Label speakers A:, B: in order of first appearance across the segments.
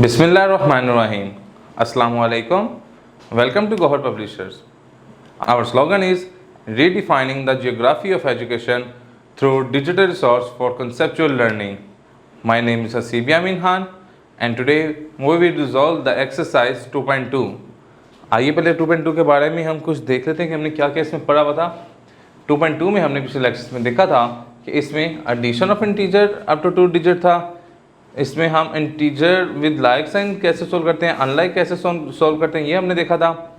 A: Bismillahirrahmanirrahim. Assalamu alaikum. Welcome to Gohar Publishers. Our slogan is redefining the geography of education through digital resource for conceptual learning. My name is Hasib Yamin Khan and today we will resolve the exercise 2.2. आइए पहले 2.2 के बारे में हम कुछ देख लेते हैं कि हमने क्या क्या इसमें पढ़ा हुआ था। 2.2 में हमने पिछले लेक्चर्स में देखा था कि इसमें addition of integer up to 2 digit था। इसमें हम इंटीजर विद लाइक साइन कैसे सोल्व करते हैं, अनलाइक कैसे सोल्व करते हैं, ये हमने देखा था।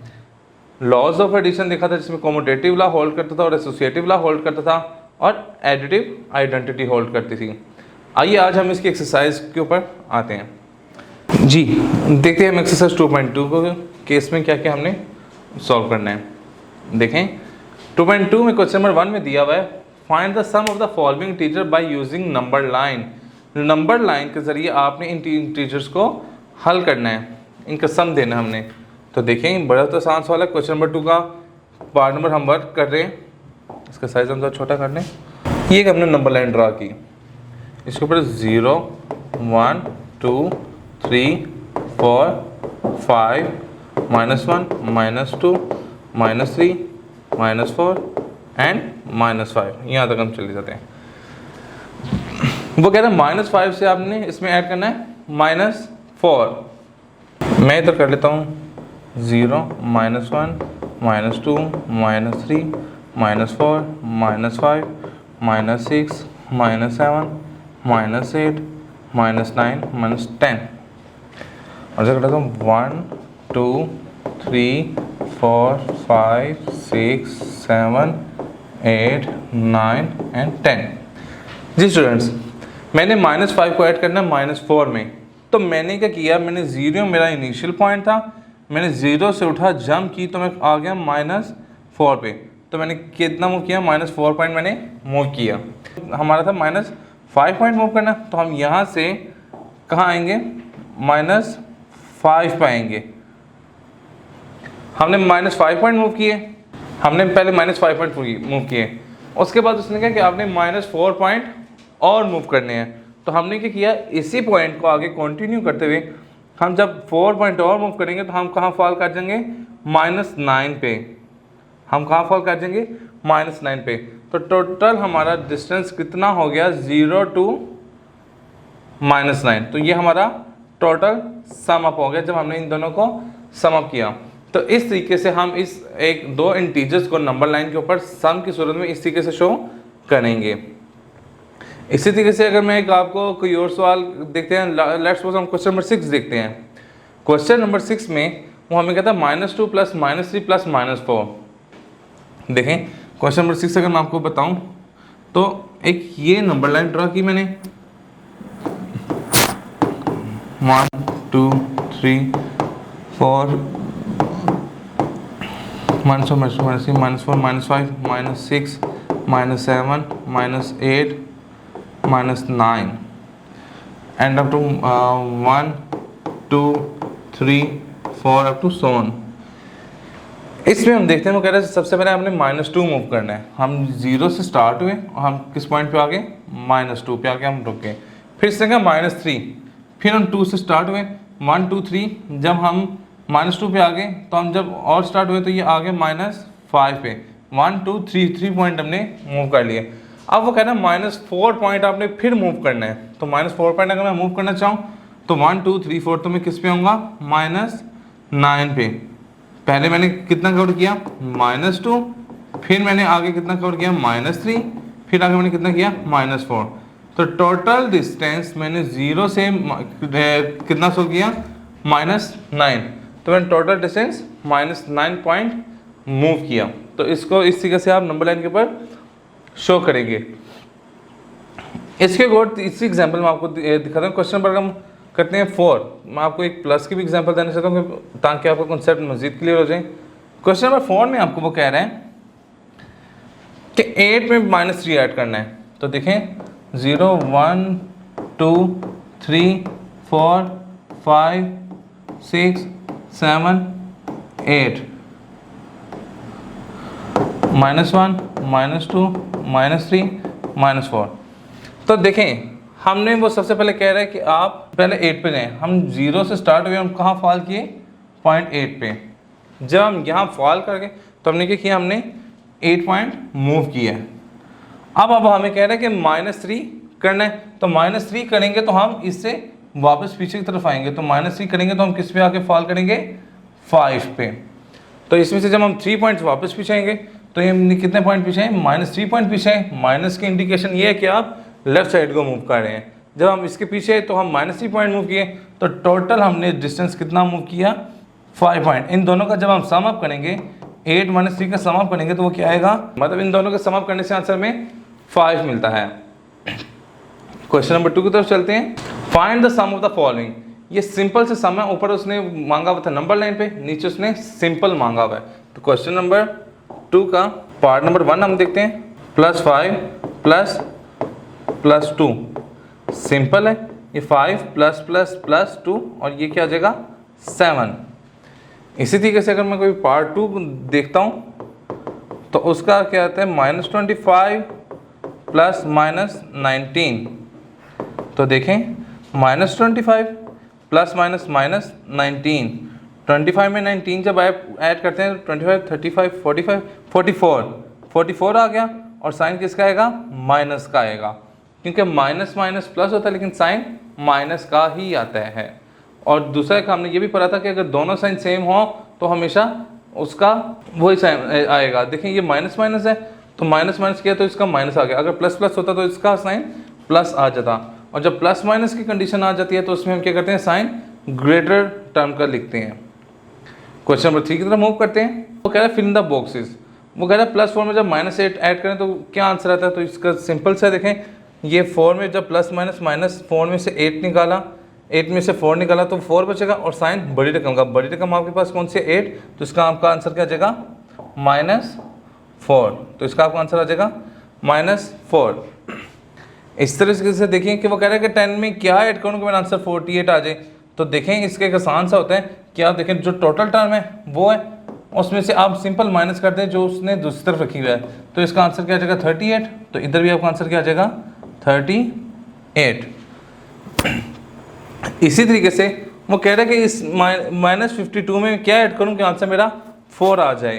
A: लॉज ऑफ एडिशन देखा था जिसमें कॉम्यूटेटिव लॉ होल्ड करता था और एसोसिएटिव लॉ होल्ड करता था और एडिटिव आइडेंटिटी होल्ड करती थी। आइए आज हम इसकी एक्सरसाइज के ऊपर आते हैं। जी देखते हैं हम एक्सरसाइज 2.2 को केस में क्या क्या हमने सॉल्व करना है। देखें 2.2 में क्वेश्चन नंबर 1 में दिया हुआ है find the sum of the following teacher by using number line. Number line के ज़रिए आपने इन टीचर्स को हल करना है, इनका सम देना हमने। तो देखें बड़ा तो आसान सवाल है। क्वेश्चन नंबर 2 का पार्ट नंबर हम वर्क कर रहे हैं, इसका साइज हम थोड़ा छोटा कर लें। ये एक हमने नंबर लाइन ड्रा की, इसके ऊपर 0 1 2 3 4 5 -1 -2 -3 -4 एंड -5, यहाँ तक हम चले जाते हैं। वो कह रहे हैं -5 से आपने इसमें ऐड करना है -4। मैं इधर कर लेता हूँ 0 -1 -2 -3 -4 -5 -6 -7 -8 -9 -10 और जब करता हूँ 1 2 3 4 5 6 7 8 9 एंड 10। जी स्टूडेंट्स, मैंने -5 को ऐड करना है -4 में। तो मैंने क्या किया, मैंने 0 मेरा इनिशियल पॉइंट था, मैंने 0 से उठा जंप की तो मैं आ गया -4 पे। तो मैंने कितना मूव किया, -4 पॉइंट मैंने मूव किया। हमारा था -5 पॉइंट मूव करना, तो हम यहाँ से कहाँ आएंगे, -5 पे आएंगे। हमने -5 पॉइंट मूव किए, हमने पहले -5 पॉइंट मूव किए। उसके बाद उसने कहा कि आपने -4 पॉइंट और मूव करने हैं। तो हमने क्या किया, इसी पॉइंट को आगे कंटिन्यू करते हुए हम जब 4 पॉइंट और मूव करेंगे तो हम कहाँ फॉल कर जाएंगे, -9 पे। हम कहाँ फॉल कर जाएंगे, -9 पे। तो टोटल हमारा डिस्टेंस कितना हो गया, 0 to -9। तो ये हमारा टोटल सम अप हो गया जब हमने इन दोनों को सम अप किया। तो इस तरीके से हम इस दो इंटीजर्स को नंबर लाइन के ऊपर सम की सूरत में इस तरीके से शो करेंगे। इसी तरीके से अगर मैं आपको कोई और सवाल देखते हैं, लेट्स सपोज हम क्वेश्चन नंबर 6 देखते हैं। क्वेश्चन नंबर 6 में वो हमें कहता है -2 + -3 + -4। देखें क्वेश्चन नंबर 6 अगर मैं आपको बताऊं तो एक ये नंबर लाइन ड्रा की मैंने 1 2 3 4 -4 -3 -4 -5 -6 -7 -8 -9 and up to 1 2 3 4 up to so on। इसमें हम देखते हैं वो कह रहे हैं सबसे पहले हमने -2 मूव करना है। हम 0 से स्टार्ट हुए और हम किस पॉइंट पे आ गए, -2 पे आके हम रुके। फिर इसने कहा -3, फिर हम 2 से स्टार्ट हुए 1 2 3, जब हम -2 पे आ गए तो हम जब और स्टार्ट हुए तो ये आ गए -5 पे। 1 2 3 पॉइंट हमने मूव कर लिए। अब वो कहना है -4 पॉइंट आपने फिर मूव करना है। तो -4 पॉइंट अगर मैं मूव करना चाहूँ तो 1 2 3 4 तो मैं किस पे आऊँगा, -9 पे। पहले मैंने कितना कवर किया, -2, फिर मैंने आगे कितना कवर किया, -3, फिर आगे मैंने कितना किया, -4। तो टोटल डिस्टेंस मैंने 0 से कितना सोल्व किया, -9। तो मैंने टोटल डिस्टेंस -9 पॉइंट मूव किया। तो इसको इस तरीके से आप नंबर लाइन के ऊपर शो करेंगे। इसके बाद इसी एग्जांपल में आपको दिखाता हूँ। क्वेश्चन नंबर हम करते हैं 4। मैं आपको एक प्लस की भी एग्जांपल देना चाहता हूँ ताकि आपका कॉन्सेप्ट मजीद क्लियर हो जाए। क्वेश्चन नंबर 4 में आपको वो कह रहे हैं कि 8 में -3 ऐड करना है। तो देखें 0 1 2 3 4 5 6 7 8 -1 -2 -3 -4। तो देखें हमने वो सबसे पहले कह रहा है कि आप पहले 8 पे जाएं। हम 0 से स्टार्ट हुए, हम कहाँ फॉल किए, 0.8 पे। जब हम यहाँ फॉल करके तो हमने क्या किया, हमने 8 पॉइंट मूव किया है। अब हमें कह रहा है कि -3 करना है, तो -3 करेंगे तो हम इससे वापस पीछे की तरफ आएंगे। तो -3 करेंगे तो हम किस पे आके फॉल करेंगे, 5 पे। तो इसमें से जब हम 3 पॉइंट्स वापस पीछे आएंगे तो ये हमने कितने पॉइंट पीछे हैं, -3 पॉइंट पीछे हैं। माइनस की इंडिकेशन ये है कि आप लेफ्ट साइड को मूव कर रहे हैं। जब हम इसके पीछे तो हम -3 पॉइंट मूव किए, तो टोटल हमने डिस्टेंस कितना मूव किया, 5 पॉइंट। इन दोनों का जब हम सम अप करेंगे, 8 - 3 का सम अप करेंगे तो वो क्या आएगा, मतलब इन दोनों का सम अप करने से आंसर में 5 मिलता है। क्वेश्चन नंबर 2 की तरफ चलते हैं। Find the sum of the following. ये सिंपल से सम है, ऊपर उसने मांगा हुआ था नंबर लाइन पे, नीचे उसने सिंपल मांगा हुआ है। तो क्वेश्चन नंबर 2 का पार्ट नंबर 1 हम देखते हैं। +5 + +2 सिंपल है, ये 5 + 2 और ये क्या आ जाएगा, 7। इसी तरीके से अगर मैं कोई पार्ट 2 देखता हूँ तो उसका क्या आता है, -25 + -19। तो देखें, -25 ± -19, 25 में 19 जब ऐड करते हैं तो 25, 35, 45, 44 आ गया। और साइन किसका आएगा, माइनस का आएगा, क्योंकि माइनस माइनस प्लस होता है लेकिन साइन माइनस का ही आता है। और दूसरा एक हमने ये भी पढ़ा था कि अगर दोनों साइन सेम हो तो हमेशा उसका वही साइन आएगा। देखें ये माइनस माइनस है तो माइनस माइनस किया तो इसका माइनस आ गया, अगर प्लस प्लस होता तो इसका साइन प्लस आ जाता। और जब प्लस माइनस की कंडीशन आ जाती है तो उसमें हम क्या करते हैं, साइन ग्रेटर टर्म का लिखते हैं। क्वेश्चन नंबर 3 की तरफ मूव करते हैं। वो कह रहा है फिल इन द बॉक्सेस। वो कह रहा है +4 में जब -8 ऐड करें तो क्या आंसर आता है। तो इसका सिंपल सा देखें, ये 4 में जब प्लस माइनस -4 में से 8 निकाला, 8 में से 4 निकाला तो 4 बचेगा और साइन बड़ी रकम का, बड़ी रकम आपके पास कौन सी है, 8। तो इसका आपका आंसर क्या आ जाएगा, -4। तो इसका आपका आंसर आ जाएगा -4। इस तरीके से देखिए कि वो कह रहा है कि 10 में क्या ऐड करूँ कि मेरा आंसर 48 आ जाए। तो देखें इसके एक आसान सा होता है कि आप देखें जो टोटल टर्म है वो है, उसमें से आप सिंपल माइनस करते हैं जो उसने दूसरी तरफ रखी हुआ है। तो इसका आंसर क्या आ जाएगा, 38। तो इधर भी आपका आंसर क्या आ जाएगा, 38। इसी तरीके से वो कह रहा है कि इस -52 में क्या ऐड करूँ कि आंसर मेरा 4 आ जाए।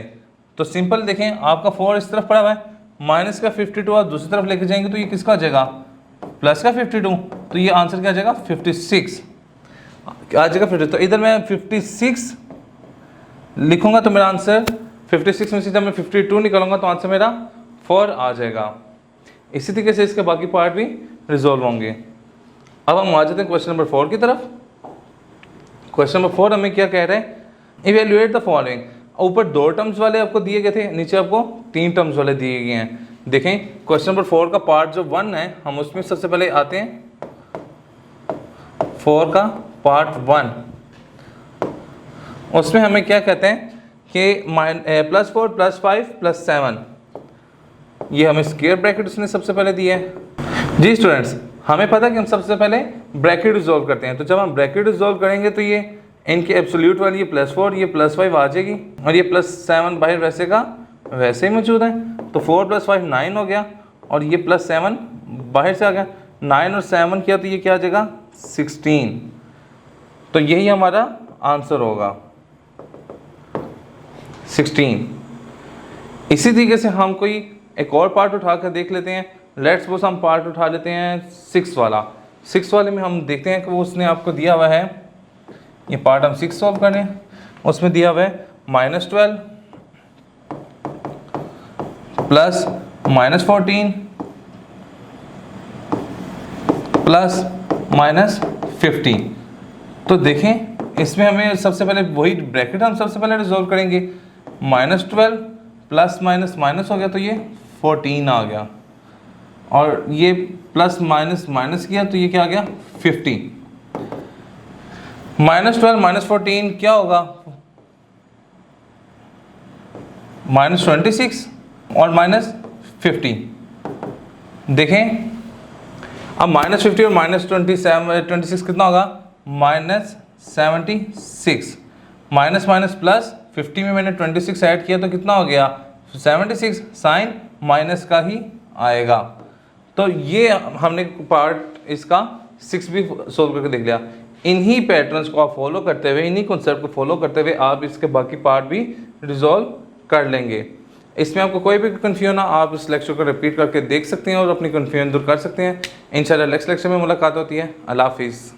A: तो सिंपल देखें, आपका 4 इस तरफ पड़ा हुआ है, माइनस का 52 आप दूसरी तरफ लेके जाएंगे तो ये किसका आ जाएगा, प्लस का 52। तो ये आंसर क्या आ जाएगा, 56 आ जाएगा 50। तो इधर मैं 56 लिखूंगा तो मेरा आंसर 56 में से जब मैं 52 निकालूंगा तो आंसर मेरा 4 आ जाएगा। इसी तरीके से इसके बाकी पार्ट भी रिजॉल्व होंगे। अब हम आ जाते हैं क्वेश्चन नंबर 4 की तरफ। क्वेश्चन नंबर 4 हमें क्या कह रहे हैं, इवेल्युएट द फॉलोइंग। ऊपर 2 टर्म्स वाले आपको दिए गए थे, नीचे आपको 3 टर्म्स वाले दिए गए हैं। देखें क्वेश्चन नंबर 4 का पार्ट जो 1 है, हम उसमें सबसे पहले आते हैं 4 का पार्ट 1। उसमें हमें क्या कहते हैं कि +4 +5 +7, ये हमें स्क्वायर ब्रैकेट उसने सबसे पहले दिया है। जी स्टूडेंट्स, हमें पता है कि हम सबसे पहले ब्रैकेट रिजॉल्व करते हैं। तो जब हम ब्रैकेट रिजॉल्व करेंगे तो ये इनके एब्सोल्यूट वाली ये +4 ये +5 आ जाएगी और ये +7 बाहर वैसे का वैसे ही मौजूद है। तो 4 + 5 9 हो गया और ये +7 बाहर से आ गया, 9 और 7 किया तो ये क्या आ जाएगा, 16। तो यही हमारा आंसर होगा 16। इसी तरीके से हम कोई एक और पार्ट उठा कर देख लेते हैं। लेट्स सपोज हम पार्ट उठा लेते हैं 6 वाला। 6 वाले में हम देखते हैं कि वो उसने आपको दिया हुआ है, ये पार्ट हम 6 सॉल्व करें। उसमें दिया हुआ है -12 प्लस -14 प्लस -15। तो देखें इसमें हमें सबसे पहले वही ब्रैकेट हम सबसे पहले रिजॉल्व करेंगे। -12 प्लस माइनस माइनस हो गया तो ये 14 आ गया और ये प्लस माइनस माइनस किया तो ये क्या आ गया 50। -12 -14 क्या होगा, -26 और -50। देखें अब -50 और -26 कितना होगा, -76। माइनस माइनस प्लस 50 में मैंने 26 ऐड किया तो कितना हो गया 76। साइन माइनस का ही आएगा। तो ये हमने पार्ट इसका 6 भी सोल्व करके देख लिया। इन्हीं पैटर्न्स को आप फॉलो करते हुए, इन्हीं कॉन्सेप्ट को फॉलो करते हुए आप इसके बाकी पार्ट भी रिजॉल्व कर लेंगे। इसमें आपको कोई भी कन्फ्यूजन ना, आप इस लेक्चर को रिपीट करके देख सकते हैं और अपनी कन्फ्यूजन दूर कर सकते हैं। इंशाल्लाह नेक्स्ट लेक्चर में मुलाकात होती है। अल्लाह हाफिज़।